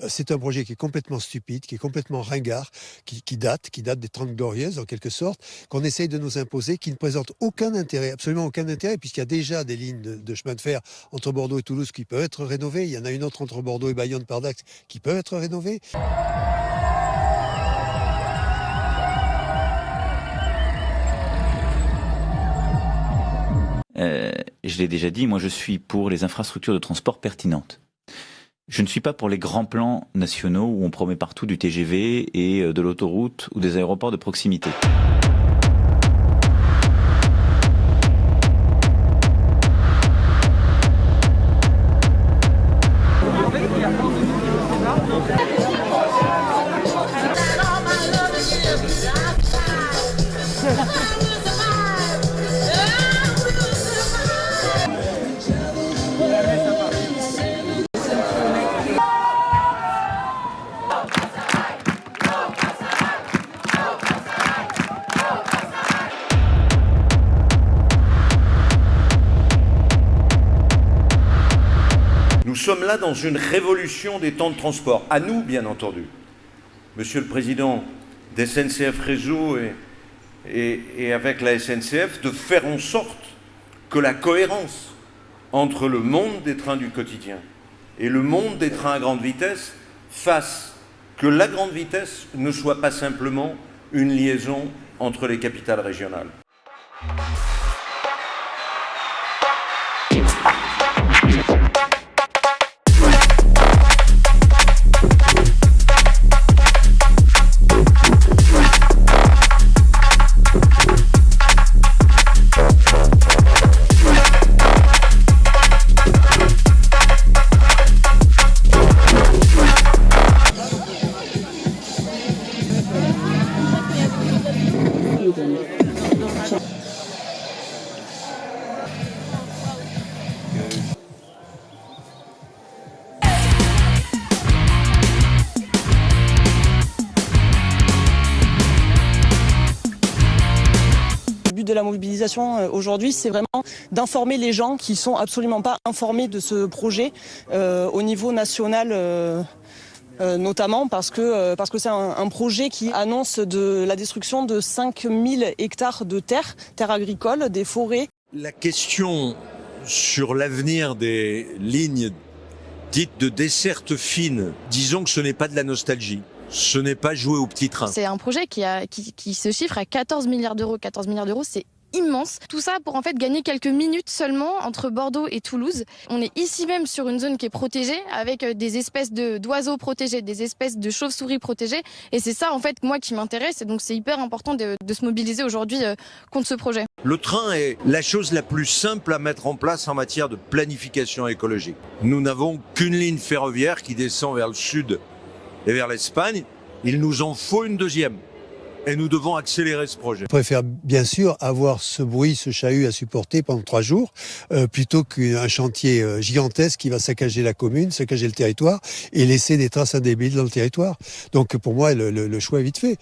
c'est un projet qui est complètement stupide, qui est complètement ringard, qui date des 30 Glorieuses en quelque sorte, qu'on essaye de nous imposer, qui ne présente aucun intérêt, absolument aucun intérêt, puisqu'il y a déjà des lignes de chemin de fer entre Bordeaux et Toulouse qui peuvent être rénovées. Il y en a une autre entre Bordeaux et Bayonne par Dax qui peut être rénovée. Je l'ai déjà dit, moi je suis pour les infrastructures de transport pertinentes. Je ne suis pas pour les grands plans nationaux où on promet partout du TGV et de l'autoroute ou des aéroports de proximité. Nous sommes là dans une révolution des temps de transport, à nous bien entendu. Monsieur le Président d'SNCF Réseau et avec la SNCF, de faire en sorte que la cohérence entre le monde des trains du quotidien et le monde des trains à grande vitesse fasse que la grande vitesse ne soit pas simplement une liaison entre les capitales régionales. De la mobilisation aujourd'hui, c'est vraiment d'informer les gens qui sont absolument pas informés de ce projet au niveau national, notamment parce que c'est un projet qui annonce de la destruction de 5000 hectares de terres agricoles, des forêts. La question sur l'avenir des lignes dites de desserte fine, disons que ce n'est pas de la nostalgie. Ce n'est pas jouer au petit train. C'est un projet qui se chiffre à 14 milliards d'euros. 14 milliards d'euros, c'est immense. Tout ça pour en fait gagner quelques minutes seulement entre Bordeaux et Toulouse. On est ici même sur une zone qui est protégée avec des espèces d'oiseaux protégés, des espèces de chauves-souris protégées. Et c'est ça en fait moi qui m'intéresse. Et donc c'est hyper important de se mobiliser aujourd'hui contre ce projet. Le train est la chose la plus simple à mettre en place en matière de planification écologique. Nous n'avons qu'une ligne ferroviaire qui descend vers le sud et vers l'Espagne. Il nous en faut une deuxième. Et nous devons accélérer ce projet. Je préfère bien sûr avoir ce bruit, ce chahut à supporter pendant 3 jours, plutôt qu'un chantier gigantesque qui va saccager la commune, saccager le territoire et laisser des traces indélébiles dans le territoire. Donc pour moi, le choix est vite fait.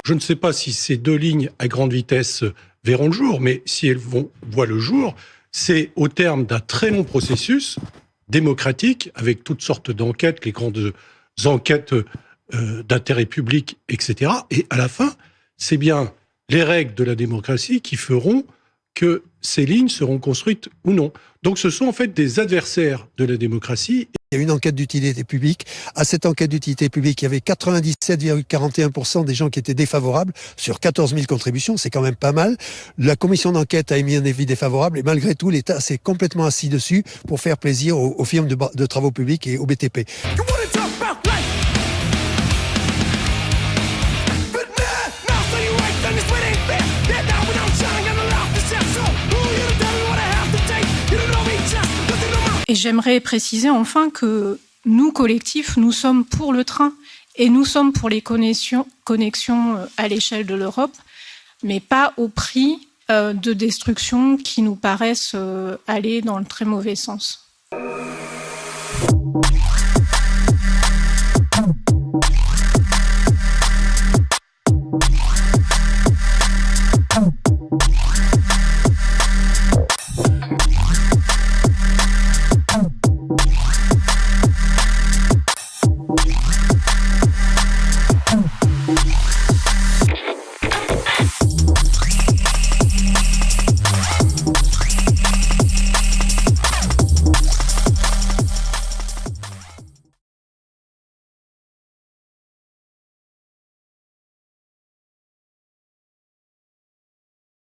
Je ne sais pas si ces 2 lignes à grande vitesse verront le jour, mais si elles voient le jour, c'est au terme d'un très long processus démocratique, avec toutes sortes d'enquêtes, les grandes enquêtes d'intérêt public, etc. Et à la fin, c'est bien les règles de la démocratie qui feront que ces lignes seront construites ou non. Donc ce sont en fait des adversaires de la démocratie. Il y a une enquête d'utilité publique. À cette enquête d'utilité publique, il y avait 97,41% des gens qui étaient défavorables sur 14 000 contributions. C'est quand même pas mal. La commission d'enquête a émis un avis défavorable et malgré tout, l'État s'est complètement assis dessus pour faire plaisir aux firmes de travaux publics et au BTP. Et j'aimerais préciser enfin que nous, collectifs, nous sommes pour le train Et nous sommes pour les connexions à l'échelle de l'Europe, mais pas au prix de destruction qui nous paraissent aller dans le très mauvais sens.